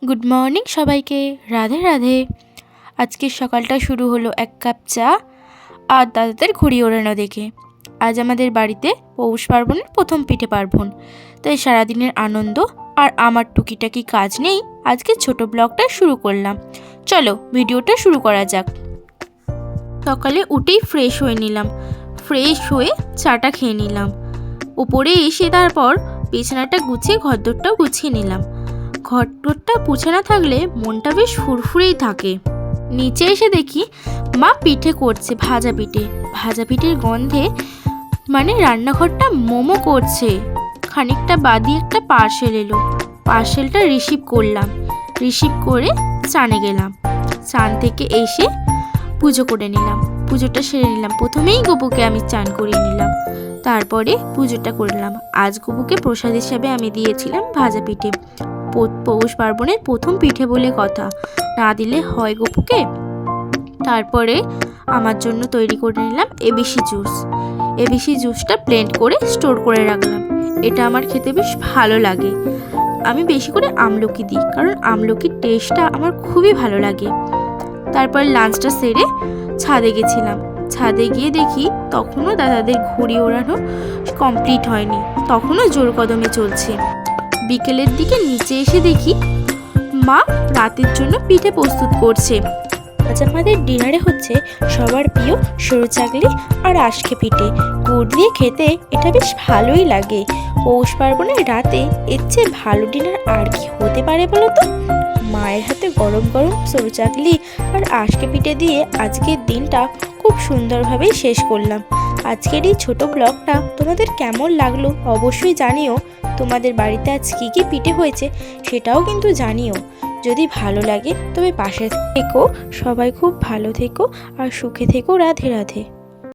Good morning সবাইকে, রাধে রাধে। আজকের সকালটা শুরু হলো এক কাপ চা আর দাদাদের ঘুড়ি ওড়ানো দেখে। আজ আমাদের বাড়িতে পৌষ পার্বণের প্রথম পিঠে পার্বণ, তাই সারাদিনের আনন্দ আর আমার টুকিটাকি কাজ নেই আজকে ছোট ব্লগটা শুরু করলাম। চলো ভিডিওটা শুরু করা যাক। সকালে উঠেই ফ্রেশ হয়ে নিলাম, ফ্রেশ হয়ে চাটা খেয়ে নিলাম। উপরে এসে তারপর বিছানাটা গুছিয়ে ঘরদোরটাও গুছিয়ে নিলাম। ঘরটা পুছে না থাকলে মনটা বেশ ফুরফুরেই থাকে। নিচে এসে দেখি মা পিঠে করছে, ভাজা পিঠের গন্ধে মানে রান্নাঘরটা মোমো করছে। খানিকটা বাদই একটা পার্সেল এলো, পার্সেলটা রিসিভ করলাম। রিসিভ করে চানে গেলাম। চান থেকে এসে পুজো করে নিলাম, পুজোটা সেরে নিলাম। প্রথমেই গপুকে আমি চান করিয়ে নিলাম, তারপরে পুজোটা করলাম। আজ গপুকে প্রসাদ হিসাবে আমি দিয়েছিলাম ভাজা পিঠে। পৌষ পার্বণের প্রথম পিঠে বলে কথা, না দিলে হয় গপুকে। তারপরে আমার জন্য তৈরি করে নিলাম এবিসি জুস। এবিসি জুসটা ব্লেন্ড করে স্টোর করে রাখলাম। এটা আমার খেতে বেশ ভালো লাগে। আমি বেশি করে আমলকি দিই, কারণ আমলকির টেস্টটা আমার খুবই ভালো লাগে। তারপর লাঞ্চটা সেরে ছাদে গেছিলাম। ছাদে গিয়ে দেখি তখনও দাদাদের ঘুড়ি ওড়ানো কমপ্লিট হয়নি, তখনও জোর কদমে চলছে। বিকেলের দিকে নিচে এসে দেখি মা রাতের জন্য পিঠে প্রস্তুত করছে। আজ আমাদের ডিনারে হচ্ছে সবার প্রিয় সরু চাকলি আর আশকে পিঠে। গুড় দিয়ে খেতে এটা বেশ ভালোই লাগে। পৌষ পার্বণের রাতে এর চেয়ে ভালো ডিনার আর কি হতে পারে বলো তো। মায়ের হাতে গরম গরম সরু চাকলি আর আশকে পিঠে দিয়ে আজকের দিনটা খুব সুন্দরভাবেই শেষ করলাম। আজকের এই ছোট ব্লগটা তোমাদের কেমন লাগলো অবশ্যই জানিও। তোমাদের বাড়িতে আজ কী কী পিঠে হয়েছে সেটাও কিন্তু জানিও। যদি ভালো লাগে তবে পাশে থেকো। সবাই খুব ভালো থেকো আর সুখে থেকো। রাধে রাধে।